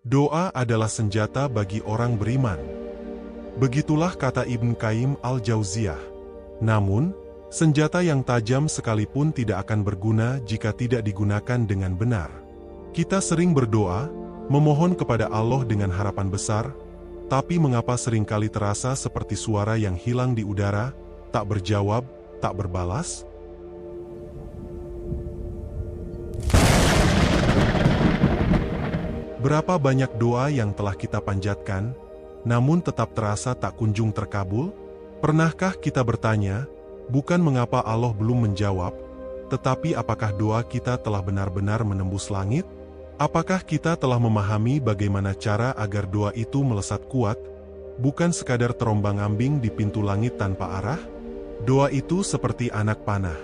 Doa adalah senjata bagi orang beriman. Begitulah kata Ibn Qayyim al-Jauziyah. Namun, senjata yang tajam sekalipun tidak akan berguna jika tidak digunakan dengan benar. Kita sering berdoa, memohon kepada Allah dengan harapan besar, tapi mengapa seringkali terasa seperti suara yang hilang di udara, tak berjawab, tak berbalas? Berapa banyak doa yang telah kita panjatkan, namun tetap terasa tak kunjung terkabul? Pernahkah kita bertanya, bukan mengapa Allah belum menjawab, tetapi apakah doa kita telah benar-benar menembus langit? Apakah kita telah memahami bagaimana cara agar doa itu melesat kuat, bukan sekadar terombang-ambing di pintu langit tanpa arah? Doa itu seperti anak panah.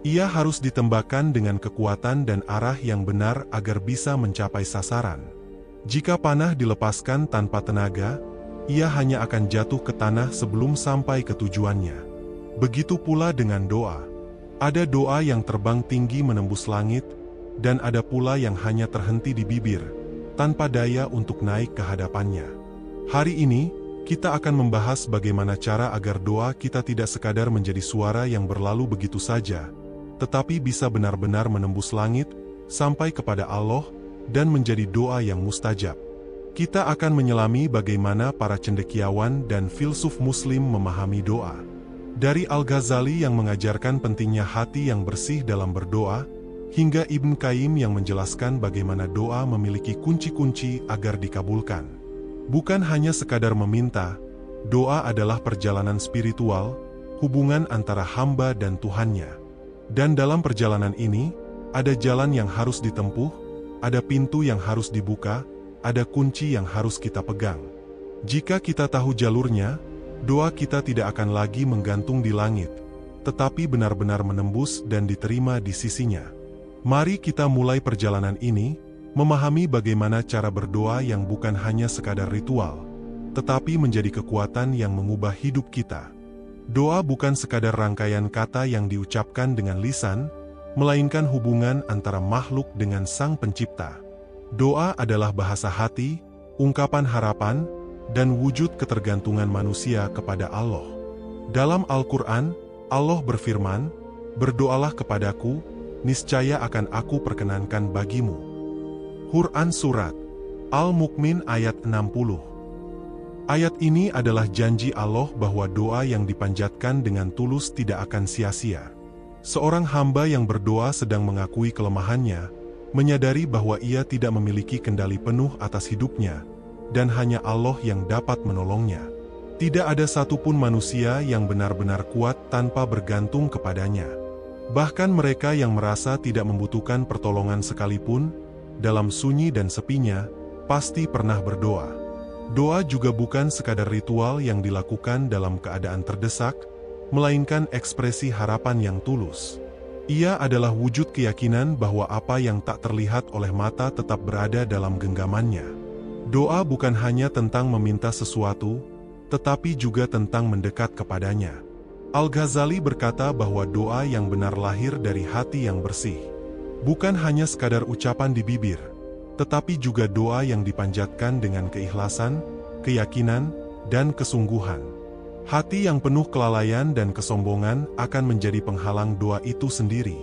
Ia harus ditembakkan dengan kekuatan dan arah yang benar agar bisa mencapai sasaran. Jika panah dilepaskan tanpa tenaga, ia hanya akan jatuh ke tanah sebelum sampai ke tujuannya. Begitu pula dengan doa. Ada doa yang terbang tinggi menembus langit, dan ada pula yang hanya terhenti di bibir, tanpa daya untuk naik ke hadapannya. Hari ini, kita akan membahas bagaimana cara agar doa kita tidak sekadar menjadi suara yang berlalu begitu saja, tetapi bisa benar-benar menembus langit, sampai kepada Allah, dan menjadi doa yang mustajab. Kita akan menyelami bagaimana para cendekiawan dan filsuf muslim memahami doa. Dari Al-Ghazali yang mengajarkan pentingnya hati yang bersih dalam berdoa, hingga Ibn Qayyim yang menjelaskan bagaimana doa memiliki kunci-kunci agar dikabulkan. Bukan hanya sekadar meminta, doa adalah perjalanan spiritual, hubungan antara hamba dan Tuhannya. Dan dalam perjalanan ini, ada jalan yang harus ditempuh, ada pintu yang harus dibuka, ada kunci yang harus kita pegang. Jika kita tahu jalurnya, doa kita tidak akan lagi menggantung di langit, tetapi benar-benar menembus dan diterima di sisinya. Mari kita mulai perjalanan ini, memahami bagaimana cara berdoa yang bukan hanya sekadar ritual, tetapi menjadi kekuatan yang mengubah hidup kita. Doa bukan sekadar rangkaian kata yang diucapkan dengan lisan, melainkan hubungan antara makhluk dengan Sang Pencipta. Doa adalah bahasa hati, ungkapan harapan, dan wujud ketergantungan manusia kepada Allah. Dalam Al-Quran, Allah berfirman, "Berdoalah kepadaku, niscaya akan aku perkenankan bagimu." Quran Surat Al-Mu'min ayat 60. Ayat ini adalah janji Allah bahwa doa yang dipanjatkan dengan tulus tidak akan sia-sia. Seorang hamba yang berdoa sedang mengakui kelemahannya, menyadari bahwa ia tidak memiliki kendali penuh atas hidupnya, dan hanya Allah yang dapat menolongnya. Tidak ada satupun manusia yang benar-benar kuat tanpa bergantung kepadanya. Bahkan mereka yang merasa tidak membutuhkan pertolongan sekalipun, dalam sunyi dan sepinya, pasti pernah berdoa. Doa juga bukan sekadar ritual yang dilakukan dalam keadaan terdesak, melainkan ekspresi harapan yang tulus. Ia adalah wujud keyakinan bahwa apa yang tak terlihat oleh mata tetap berada dalam genggamannya. Doa bukan hanya tentang meminta sesuatu, tetapi juga tentang mendekat kepadanya. Al-Ghazali berkata bahwa doa yang benar lahir dari hati yang bersih. Bukan hanya sekadar ucapan di bibir, tetapi juga doa yang dipanjatkan dengan keikhlasan, keyakinan, dan kesungguhan. Hati yang penuh kelalaian dan kesombongan akan menjadi penghalang doa itu sendiri.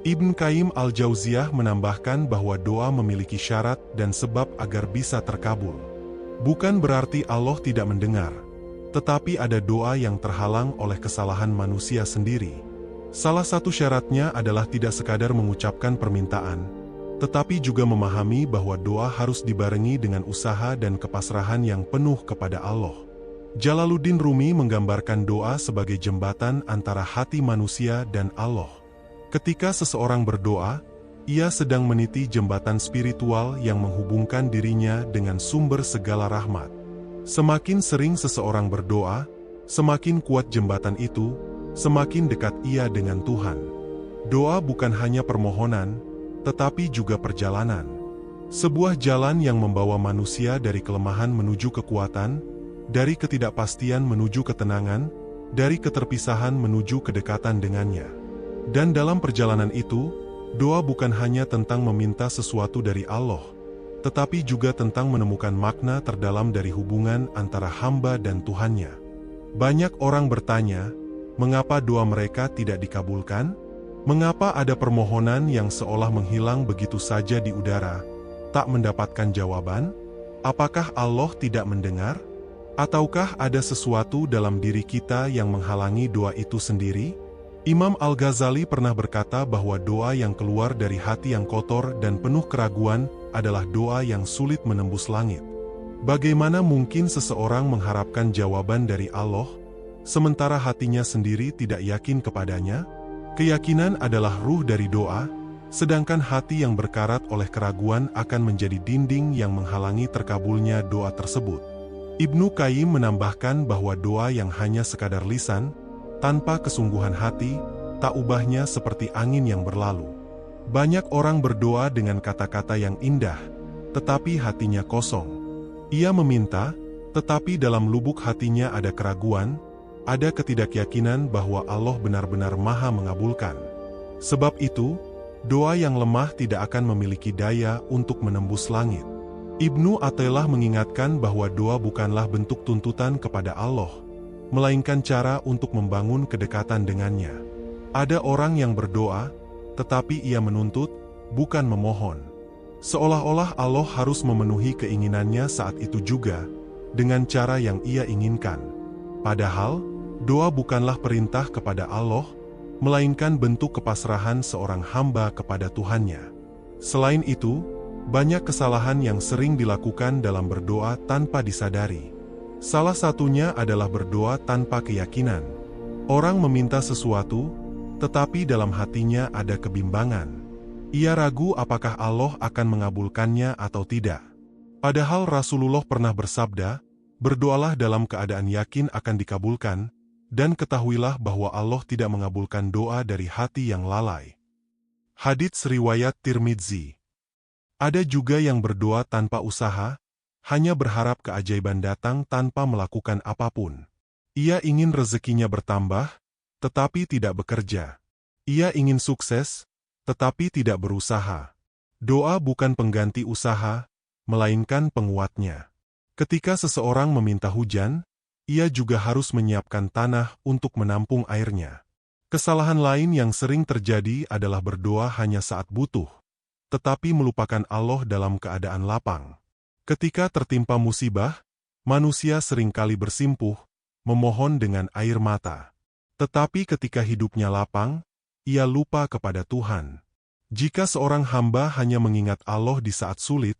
Ibn Qayyim al-Jauziyah menambahkan bahwa doa memiliki syarat dan sebab agar bisa terkabul. Bukan berarti Allah tidak mendengar, tetapi ada doa yang terhalang oleh kesalahan manusia sendiri. Salah satu syaratnya adalah tidak sekadar mengucapkan permintaan, tetapi juga memahami bahwa doa harus dibarengi dengan usaha dan kepasrahan yang penuh kepada Allah. Jalaluddin Rumi menggambarkan doa sebagai jembatan antara hati manusia dan Allah. Ketika seseorang berdoa, ia sedang meniti jembatan spiritual yang menghubungkan dirinya dengan sumber segala rahmat. Semakin sering seseorang berdoa, semakin kuat jembatan itu, semakin dekat ia dengan Tuhan. Doa bukan hanya permohonan, tetapi juga perjalanan. Sebuah jalan yang membawa manusia dari kelemahan menuju kekuatan, dari ketidakpastian menuju ketenangan, dari keterpisahan menuju kedekatan dengannya. Dan dalam perjalanan itu, doa bukan hanya tentang meminta sesuatu dari Allah, tetapi juga tentang menemukan makna terdalam dari hubungan antara hamba dan Tuhannya. Banyak orang bertanya, mengapa doa mereka tidak dikabulkan? Mengapa ada permohonan yang seolah menghilang begitu saja di udara, tak mendapatkan jawaban? Apakah Allah tidak mendengar? Ataukah ada sesuatu dalam diri kita yang menghalangi doa itu sendiri? Imam Al-Ghazali pernah berkata bahwa doa yang keluar dari hati yang kotor dan penuh keraguan adalah doa yang sulit menembus langit. Bagaimana mungkin seseorang mengharapkan jawaban dari Allah, sementara hatinya sendiri tidak yakin kepadanya? Keyakinan adalah ruh dari doa, sedangkan hati yang berkarat oleh keraguan akan menjadi dinding yang menghalangi terkabulnya doa tersebut. Ibnu Qayyim menambahkan bahwa doa yang hanya sekadar lisan, tanpa kesungguhan hati, tak ubahnya seperti angin yang berlalu. Banyak orang berdoa dengan kata-kata yang indah, tetapi hatinya kosong. Ia meminta, tetapi dalam lubuk hatinya ada keraguan, ada ketidakyakinan bahwa Allah benar-benar Maha mengabulkan. Sebab itu, doa yang lemah tidak akan memiliki daya untuk menembus langit. Ibnu Athaillah mengingatkan bahwa doa bukanlah bentuk tuntutan kepada Allah, melainkan cara untuk membangun kedekatan dengannya. Ada orang yang berdoa, tetapi ia menuntut, bukan memohon. Seolah-olah Allah harus memenuhi keinginannya saat itu juga, dengan cara yang ia inginkan. Padahal, doa bukanlah perintah kepada Allah, melainkan bentuk kepasrahan seorang hamba kepada Tuhannya. Selain itu, banyak kesalahan yang sering dilakukan dalam berdoa tanpa disadari. Salah satunya adalah berdoa tanpa keyakinan. Orang meminta sesuatu, tetapi dalam hatinya ada kebimbangan. Ia ragu apakah Allah akan mengabulkannya atau tidak. Padahal Rasulullah pernah bersabda, berdoalah dalam keadaan yakin akan dikabulkan, dan ketahuilah bahwa Allah tidak mengabulkan doa dari hati yang lalai. Hadits riwayat Tirmidzi. Ada juga yang berdoa tanpa usaha, hanya berharap keajaiban datang tanpa melakukan apapun. Ia ingin rezekinya bertambah, tetapi tidak bekerja. Ia ingin sukses, tetapi tidak berusaha. Doa bukan pengganti usaha, melainkan penguatnya. Ketika seseorang meminta hujan, ia juga harus menyiapkan tanah untuk menampung airnya. Kesalahan lain yang sering terjadi adalah berdoa hanya saat butuh, tetapi melupakan Allah dalam keadaan lapang. Ketika tertimpa musibah, manusia seringkali bersimpuh, memohon dengan air mata. Tetapi ketika hidupnya lapang, ia lupa kepada Tuhan. Jika seorang hamba hanya mengingat Allah di saat sulit,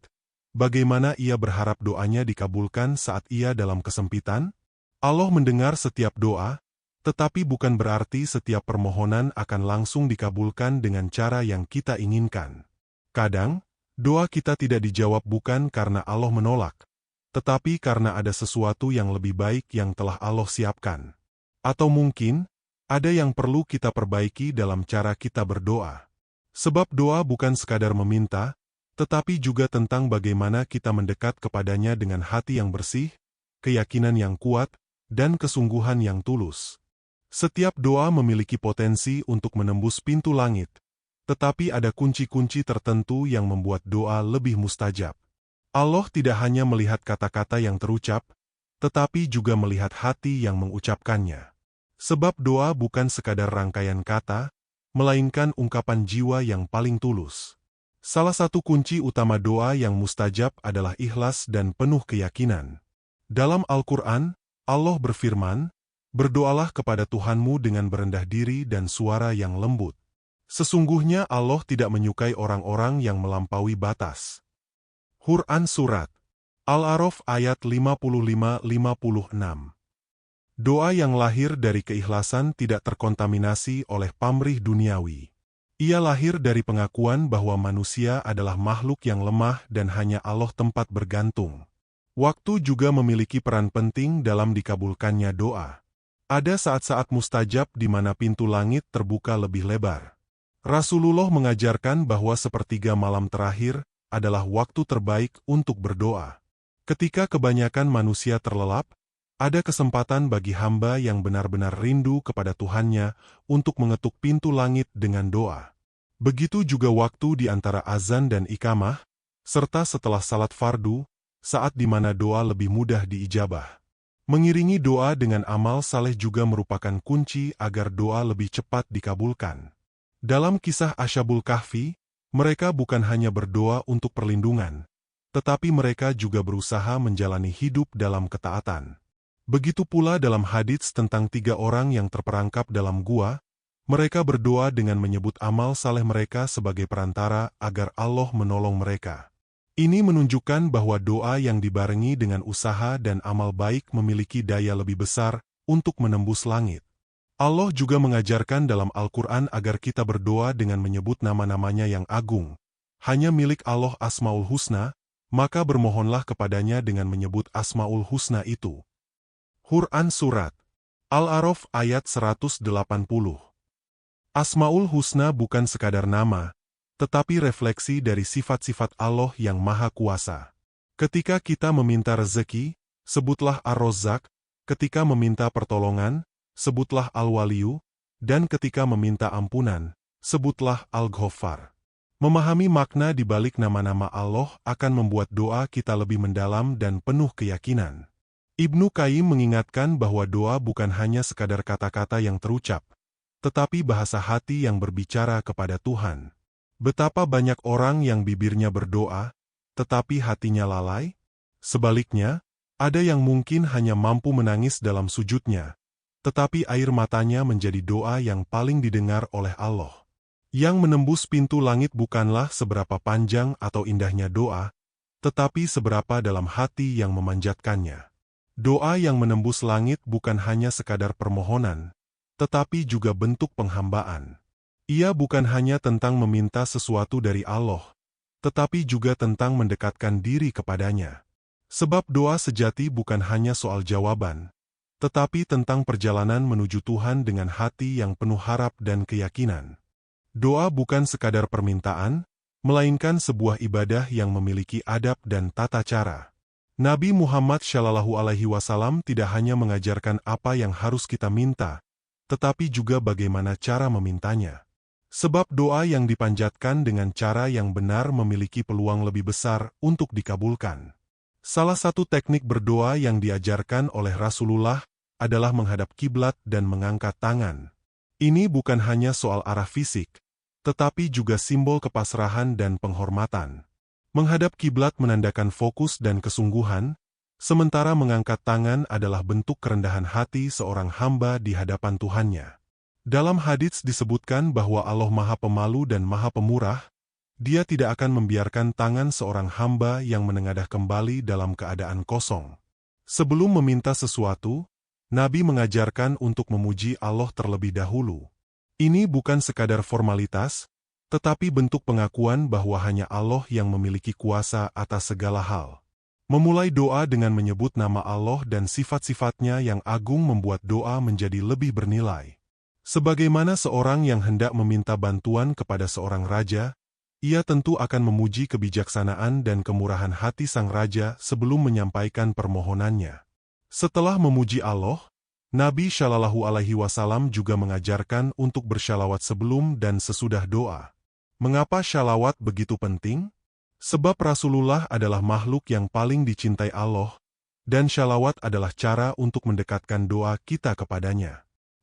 bagaimana ia berharap doanya dikabulkan saat ia dalam kesempitan? Allah mendengar setiap doa, tetapi bukan berarti setiap permohonan akan langsung dikabulkan dengan cara yang kita inginkan. Kadang, doa kita tidak dijawab bukan karena Allah menolak, tetapi karena ada sesuatu yang lebih baik yang telah Allah siapkan. Atau mungkin, ada yang perlu kita perbaiki dalam cara kita berdoa. Sebab doa bukan sekadar meminta, tetapi juga tentang bagaimana kita mendekat kepadanya dengan hati yang bersih, keyakinan yang kuat, dan kesungguhan yang tulus. Setiap doa memiliki potensi untuk menembus pintu langit, tetapi ada kunci-kunci tertentu yang membuat doa lebih mustajab. Allah tidak hanya melihat kata-kata yang terucap, tetapi juga melihat hati yang mengucapkannya. Sebab doa bukan sekadar rangkaian kata, melainkan ungkapan jiwa yang paling tulus. Salah satu kunci utama doa yang mustajab adalah ikhlas dan penuh keyakinan. Dalam Al-Quran, Allah berfirman, berdoalah kepada Tuhanmu dengan berendah diri dan suara yang lembut. Sesungguhnya Allah tidak menyukai orang-orang yang melampaui batas. Quran Surat Al-A'raf ayat 55-56. Doa yang lahir dari keikhlasan tidak terkontaminasi oleh pamrih duniawi. Ia lahir dari pengakuan bahwa manusia adalah makhluk yang lemah dan hanya Allah tempat bergantung. Waktu juga memiliki peran penting dalam dikabulkannya doa. Ada saat-saat mustajab di mana pintu langit terbuka lebih lebar. Rasulullah mengajarkan bahwa sepertiga malam terakhir adalah waktu terbaik untuk berdoa. Ketika kebanyakan manusia terlelap, ada kesempatan bagi hamba yang benar-benar rindu kepada Tuhannya untuk mengetuk pintu langit dengan doa. Begitu juga waktu di antara azan dan iqamah, serta setelah salat fardu, saat di mana doa lebih mudah diijabah. Mengiringi doa dengan amal saleh juga merupakan kunci agar doa lebih cepat dikabulkan. Dalam kisah Ashabul Kahfi, mereka bukan hanya berdoa untuk perlindungan, tetapi mereka juga berusaha menjalani hidup dalam ketaatan. Begitu pula dalam hadits tentang 3 orang yang terperangkap dalam gua, mereka berdoa dengan menyebut amal saleh mereka sebagai perantara agar Allah menolong mereka. Ini menunjukkan bahwa doa yang dibarengi dengan usaha dan amal baik memiliki daya lebih besar untuk menembus langit. Allah juga mengajarkan dalam Al-Quran agar kita berdoa dengan menyebut nama-namanya yang agung. Hanya milik Allah Asmaul Husna, maka bermohonlah kepadanya dengan menyebut Asmaul Husna itu. Quran Surat Al-A'raf ayat 180. Asmaul Husna bukan sekadar nama, tetapi refleksi dari sifat-sifat Allah yang Maha Kuasa. Ketika kita meminta rezeki, sebutlah Ar-Razzaq, ketika meminta pertolongan, sebutlah Al-Waliyu, dan ketika meminta ampunan, sebutlah Al-Ghaffar. Memahami makna di balik nama-nama Allah akan membuat doa kita lebih mendalam dan penuh keyakinan. Ibnu Qayyim mengingatkan bahwa doa bukan hanya sekadar kata-kata yang terucap, tetapi bahasa hati yang berbicara kepada Tuhan. Betapa banyak orang yang bibirnya berdoa, tetapi hatinya lalai? Sebaliknya, ada yang mungkin hanya mampu menangis dalam sujudnya, tetapi air matanya menjadi doa yang paling didengar oleh Allah. Yang menembus pintu langit bukanlah seberapa panjang atau indahnya doa, tetapi seberapa dalam hati yang memanjatkannya. Doa yang menembus langit bukan hanya sekadar permohonan, tetapi juga bentuk penghambaan. Ia bukan hanya tentang meminta sesuatu dari Allah, tetapi juga tentang mendekatkan diri kepadanya. Sebab doa sejati bukan hanya soal jawaban, tetapi tentang perjalanan menuju Tuhan dengan hati yang penuh harap dan keyakinan. Doa bukan sekadar permintaan, melainkan sebuah ibadah yang memiliki adab dan tata cara. Nabi Muhammad SAW tidak hanya mengajarkan apa yang harus kita minta, tetapi juga bagaimana cara memintanya. Sebab doa yang dipanjatkan dengan cara yang benar memiliki peluang lebih besar untuk dikabulkan. Salah satu teknik berdoa yang diajarkan oleh Rasulullah adalah menghadap kiblat dan mengangkat tangan. Ini bukan hanya soal arah fisik, tetapi juga simbol kepasrahan dan penghormatan. Menghadap kiblat menandakan fokus dan kesungguhan, sementara mengangkat tangan adalah bentuk kerendahan hati seorang hamba di hadapan Tuhannya. Dalam hadits disebutkan bahwa Allah Maha Pemalu dan Maha Pemurah, Dia tidak akan membiarkan tangan seorang hamba yang menengadah kembali dalam keadaan kosong. Sebelum meminta sesuatu, Nabi mengajarkan untuk memuji Allah terlebih dahulu. Ini bukan sekadar formalitas, tetapi bentuk pengakuan bahwa hanya Allah yang memiliki kuasa atas segala hal. Memulai doa dengan menyebut nama Allah dan sifat-sifatnya yang agung membuat doa menjadi lebih bernilai. Sebagaimana seorang yang hendak meminta bantuan kepada seorang raja, ia tentu akan memuji kebijaksanaan dan kemurahan hati sang raja sebelum menyampaikan permohonannya. Setelah memuji Allah, Nabi SAW juga mengajarkan untuk bersyalawat sebelum dan sesudah doa. Mengapa syalawat begitu penting? Sebab Rasulullah adalah makhluk yang paling dicintai Allah, dan syalawat adalah cara untuk mendekatkan doa kita kepadanya.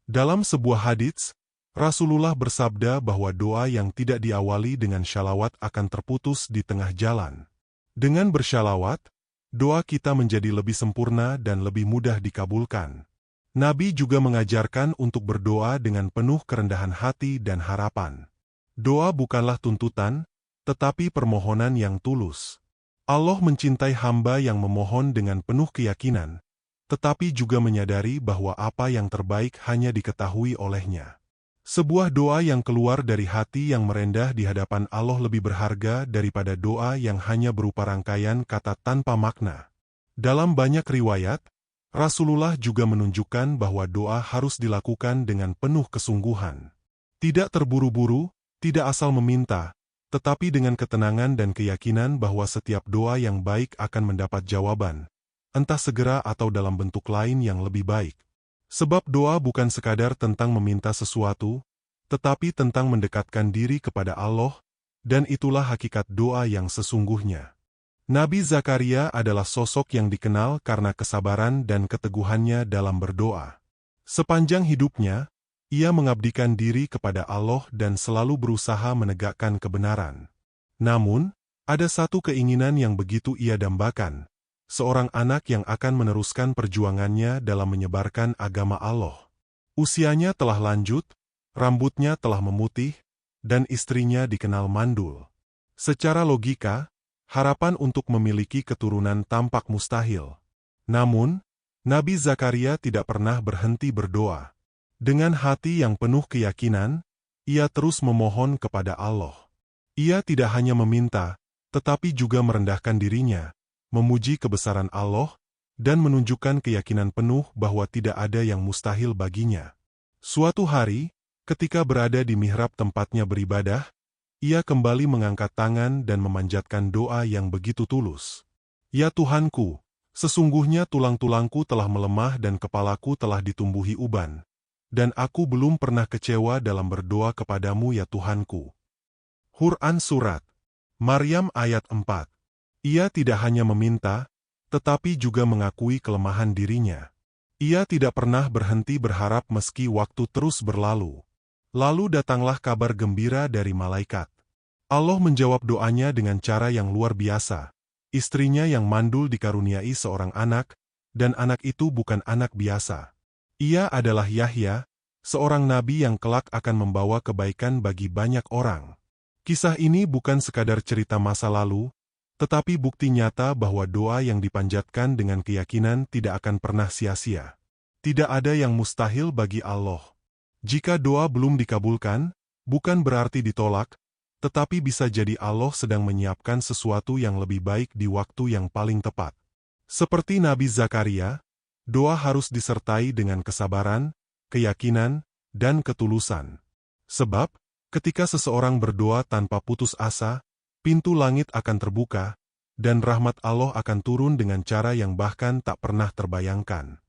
Dalam sebuah hadits, Rasulullah bersabda bahwa doa yang tidak diawali dengan syalawat akan terputus di tengah jalan. Dengan bersyalawat, doa kita menjadi lebih sempurna dan lebih mudah dikabulkan. Nabi juga mengajarkan untuk berdoa dengan penuh kerendahan hati dan harapan. Doa bukanlah tuntutan, tetapi permohonan yang tulus. Allah mencintai hamba yang memohon dengan penuh keyakinan, tetapi juga menyadari bahwa apa yang terbaik hanya diketahui olehnya. Sebuah doa yang keluar dari hati yang merendah di hadapan Allah lebih berharga daripada doa yang hanya berupa rangkaian kata tanpa makna. Dalam banyak riwayat, Rasulullah juga menunjukkan bahwa doa harus dilakukan dengan penuh kesungguhan. Tidak terburu-buru, tidak asal meminta, tetapi dengan ketenangan dan keyakinan bahwa setiap doa yang baik akan mendapat jawaban, entah segera atau dalam bentuk lain yang lebih baik. Sebab doa bukan sekadar tentang meminta sesuatu, tetapi tentang mendekatkan diri kepada Allah, Dan itulah hakikat doa yang sesungguhnya. Nabi Zakaria adalah sosok yang dikenal karena kesabaran dan keteguhannya dalam berdoa. Sepanjang hidupnya, ia mengabdikan diri kepada Allah dan selalu berusaha menegakkan kebenaran. Namun, ada satu keinginan yang begitu ia dambakan, seorang anak yang akan meneruskan perjuangannya dalam menyebarkan agama Allah. Usianya telah lanjut, rambutnya telah memutih, dan istrinya dikenal mandul. Secara logika, harapan untuk memiliki keturunan tampak mustahil. Namun, Nabi Zakaria tidak pernah berhenti berdoa. Dengan hati yang penuh keyakinan, ia terus memohon kepada Allah. Ia tidak hanya meminta, tetapi juga merendahkan dirinya, memuji kebesaran Allah, dan menunjukkan keyakinan penuh bahwa tidak ada yang mustahil baginya. Suatu hari, ketika berada di mihrab tempatnya beribadah, ia kembali mengangkat tangan dan memanjatkan doa yang begitu tulus. Ya Tuhanku, sesungguhnya tulang-tulangku telah melemah dan kepalaku telah ditumbuhi uban, dan aku belum pernah kecewa dalam berdoa kepadamu ya Tuhanku. Quran Surat Maryam ayat 4. Ia tidak hanya meminta, tetapi juga mengakui kelemahan dirinya. Ia tidak pernah berhenti berharap meski waktu terus berlalu. Lalu datanglah kabar gembira dari malaikat. Allah menjawab doanya dengan cara yang luar biasa. Istrinya yang mandul dikaruniai seorang anak, dan anak itu bukan anak biasa. Ia adalah Yahya, seorang nabi yang kelak akan membawa kebaikan bagi banyak orang. Kisah ini bukan sekadar cerita masa lalu, tetapi bukti nyata bahwa doa yang dipanjatkan dengan keyakinan tidak akan pernah sia-sia. Tidak ada yang mustahil bagi Allah. Jika doa belum dikabulkan, bukan berarti ditolak, tetapi bisa jadi Allah sedang menyiapkan sesuatu yang lebih baik di waktu yang paling tepat. Seperti Nabi Zakaria, doa harus disertai dengan kesabaran, keyakinan, dan ketulusan. Sebab, ketika seseorang berdoa tanpa putus asa, pintu langit akan terbuka, dan rahmat Allah akan turun dengan cara yang bahkan tak pernah terbayangkan.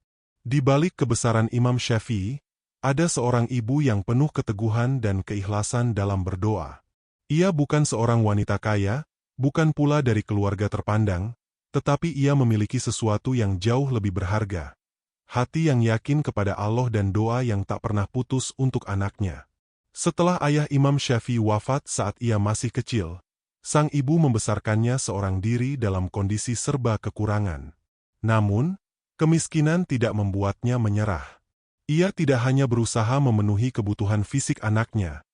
Di balik kebesaran Imam Syafi'i, ada seorang ibu yang penuh keteguhan dan keikhlasan dalam berdoa. Ia bukan seorang wanita kaya, bukan pula dari keluarga terpandang, tetapi ia memiliki sesuatu yang jauh lebih berharga. Hati yang yakin kepada Allah dan doa yang tak pernah putus untuk anaknya. Setelah ayah Imam Syafi'i wafat saat ia masih kecil, sang ibu membesarkannya seorang diri dalam kondisi serba kekurangan. Namun, kemiskinan tidak membuatnya menyerah. Ia tidak hanya berusaha memenuhi kebutuhan fisik anaknya,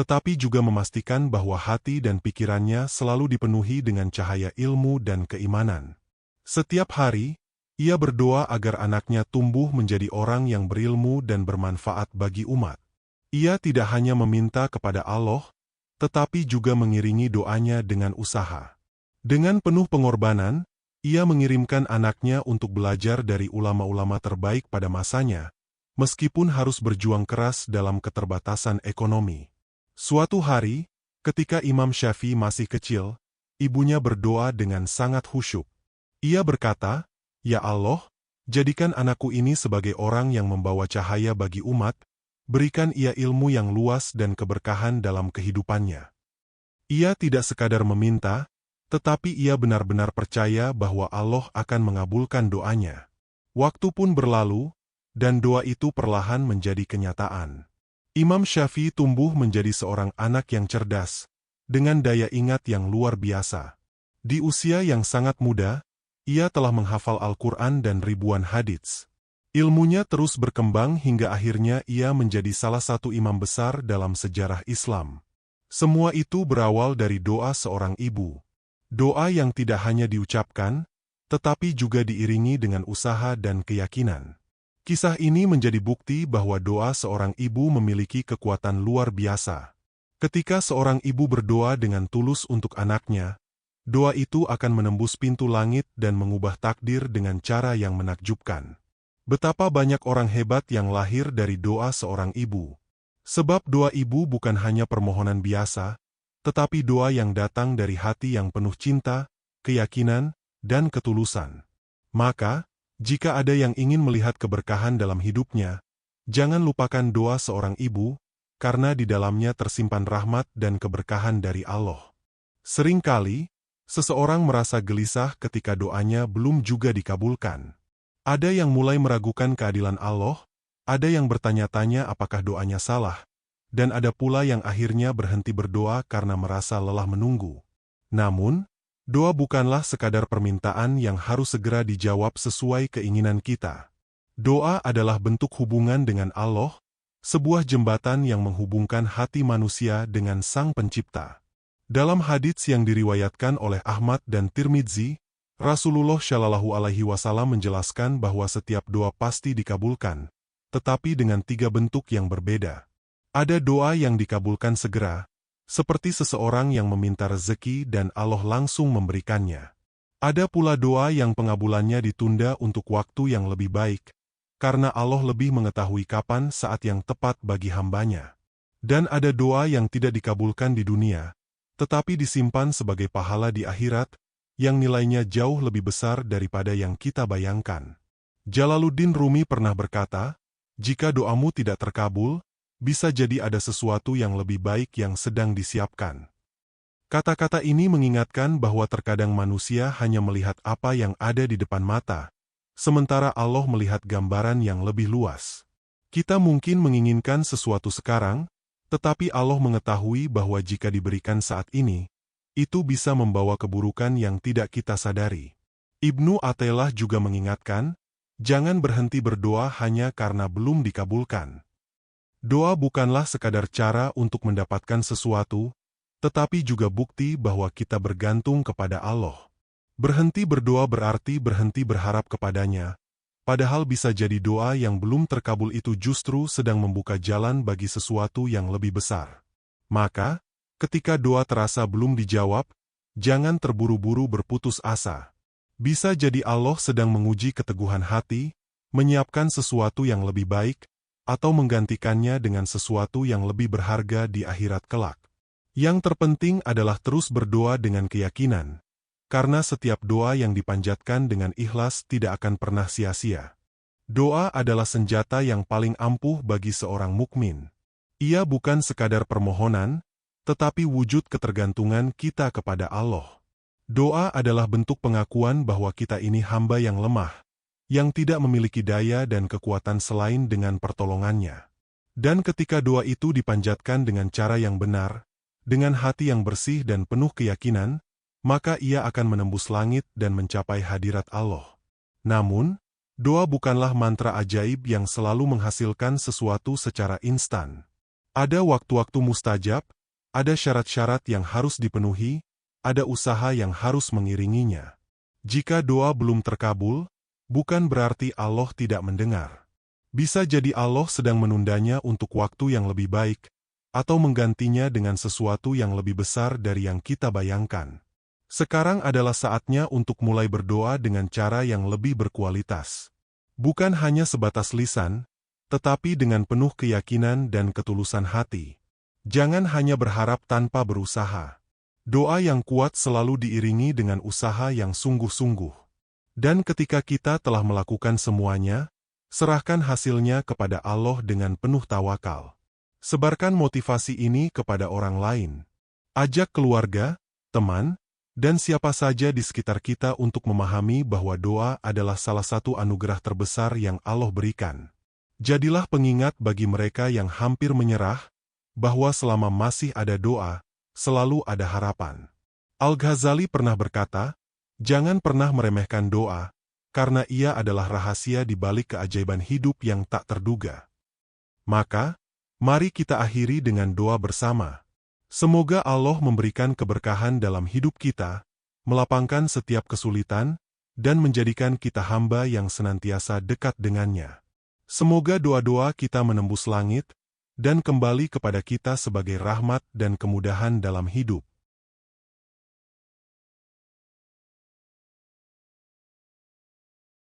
tetapi juga memastikan bahwa hati dan pikirannya selalu dipenuhi dengan cahaya ilmu dan keimanan. Setiap hari, ia berdoa agar anaknya tumbuh menjadi orang yang berilmu dan bermanfaat bagi umat. Ia tidak hanya meminta kepada Allah, tetapi juga mengiringi doanya dengan usaha. Dengan penuh pengorbanan, ia mengirimkan anaknya untuk belajar dari ulama-ulama terbaik pada masanya, meskipun harus berjuang keras dalam keterbatasan ekonomi. Suatu hari, ketika Imam Syafi'i masih kecil, ibunya berdoa dengan sangat khusyuk. Ia berkata, "Ya Allah, jadikan anakku ini sebagai orang yang membawa cahaya bagi umat, berikan ia ilmu yang luas dan keberkahan dalam kehidupannya." Ia tidak sekadar meminta, tetapi ia benar-benar percaya bahwa Allah akan mengabulkan doanya. Waktu pun berlalu, dan doa itu perlahan menjadi kenyataan. Imam Syafi'i tumbuh menjadi seorang anak yang cerdas, dengan daya ingat yang luar biasa. Di usia yang sangat muda, ia telah menghafal Al-Quran dan ribuan hadits. Ilmunya terus berkembang hingga akhirnya ia menjadi salah satu imam besar dalam sejarah Islam. Semua itu berawal dari doa seorang ibu. Doa yang tidak hanya diucapkan, tetapi juga diiringi dengan usaha dan keyakinan. Kisah ini menjadi bukti bahwa doa seorang ibu memiliki kekuatan luar biasa. Ketika seorang ibu berdoa dengan tulus untuk anaknya, doa itu akan menembus pintu langit dan mengubah takdir dengan cara yang menakjubkan. Betapa banyak orang hebat yang lahir dari doa seorang ibu. Sebab doa ibu bukan hanya permohonan biasa, tetapi doa yang datang dari hati yang penuh cinta, keyakinan, dan ketulusan. Maka, jika ada yang ingin melihat keberkahan dalam hidupnya, jangan lupakan doa seorang ibu, karena di dalamnya tersimpan rahmat dan keberkahan dari Allah. Seringkali, seseorang merasa gelisah ketika doanya belum juga dikabulkan. Ada yang mulai meragukan keadilan Allah, ada yang bertanya-tanya apakah doanya salah, dan ada pula yang akhirnya berhenti berdoa karena merasa lelah menunggu. Namun, doa bukanlah sekadar permintaan yang harus segera dijawab sesuai keinginan kita. Doa adalah bentuk hubungan dengan Allah, sebuah jembatan yang menghubungkan hati manusia dengan Sang Pencipta. Dalam hadits yang diriwayatkan oleh Ahmad dan Tirmidzi, Rasulullah Shallallahu Alaihi Wasallam menjelaskan bahwa setiap doa pasti dikabulkan, tetapi dengan 3 bentuk yang berbeda. Ada doa yang dikabulkan segera, seperti seseorang yang meminta rezeki dan Allah langsung memberikannya. Ada pula doa yang pengabulannya ditunda untuk waktu yang lebih baik, karena Allah lebih mengetahui kapan saat yang tepat bagi hambanya. Dan ada doa yang tidak dikabulkan di dunia, tetapi disimpan sebagai pahala di akhirat, yang nilainya jauh lebih besar daripada yang kita bayangkan. Jalaluddin Rumi pernah berkata, jika doamu tidak terkabul, bisa jadi ada sesuatu yang lebih baik yang sedang disiapkan. Kata-kata ini mengingatkan bahwa terkadang manusia hanya melihat apa yang ada di depan mata, sementara Allah melihat gambaran yang lebih luas. Kita mungkin menginginkan sesuatu sekarang, tetapi Allah mengetahui bahwa jika diberikan saat ini, itu bisa membawa keburukan yang tidak kita sadari. Ibnu Athaillah juga mengingatkan, jangan berhenti berdoa hanya karena belum dikabulkan. Doa bukanlah sekadar cara untuk mendapatkan sesuatu, tetapi juga bukti bahwa kita bergantung kepada Allah. Berhenti berdoa berarti berhenti berharap kepadanya, padahal bisa jadi doa yang belum terkabul itu justru sedang membuka jalan bagi sesuatu yang lebih besar. Maka, ketika doa terasa belum dijawab, jangan terburu-buru berputus asa. Bisa jadi Allah sedang menguji keteguhan hati, menyiapkan sesuatu yang lebih baik, atau menggantikannya dengan sesuatu yang lebih berharga di akhirat kelak. Yang terpenting adalah terus berdoa dengan keyakinan, karena setiap doa yang dipanjatkan dengan ikhlas tidak akan pernah sia-sia. Doa adalah senjata yang paling ampuh bagi seorang mukmin. Ia bukan sekadar permohonan, tetapi wujud ketergantungan kita kepada Allah. Doa adalah bentuk pengakuan bahwa kita ini hamba yang lemah, yang tidak memiliki daya dan kekuatan selain dengan pertolongannya. Dan ketika doa itu dipanjatkan dengan cara yang benar, dengan hati yang bersih dan penuh keyakinan, maka ia akan menembus langit dan mencapai hadirat Allah. Namun, doa bukanlah mantra ajaib yang selalu menghasilkan sesuatu secara instan. Ada waktu-waktu mustajab, ada syarat-syarat yang harus dipenuhi, ada usaha yang harus mengiringinya. Jika doa belum terkabul, bukan berarti Allah tidak mendengar. Bisa jadi Allah sedang menundanya untuk waktu yang lebih baik, atau menggantinya dengan sesuatu yang lebih besar dari yang kita bayangkan. Sekarang adalah saatnya untuk mulai berdoa dengan cara yang lebih berkualitas. Bukan hanya sebatas lisan, tetapi dengan penuh keyakinan dan ketulusan hati. Jangan hanya berharap tanpa berusaha. Doa yang kuat selalu diiringi dengan usaha yang sungguh-sungguh. Dan ketika kita telah melakukan semuanya, serahkan hasilnya kepada Allah dengan penuh tawakal. Sebarkan motivasi ini kepada orang lain. Ajak keluarga, teman, dan siapa saja di sekitar kita untuk memahami bahwa doa adalah salah satu anugerah terbesar yang Allah berikan. Jadilah pengingat bagi mereka yang hampir menyerah, bahwa selama masih ada doa, selalu ada harapan. Al-Ghazali pernah berkata, jangan pernah meremehkan doa, karena ia adalah rahasia di balik keajaiban hidup yang tak terduga. Maka, mari kita akhiri dengan doa bersama. Semoga Allah memberikan keberkahan dalam hidup kita, melapangkan setiap kesulitan, dan menjadikan kita hamba yang senantiasa dekat dengannya. Semoga doa-doa kita menembus langit, dan kembali kepada kita sebagai rahmat dan kemudahan dalam hidup.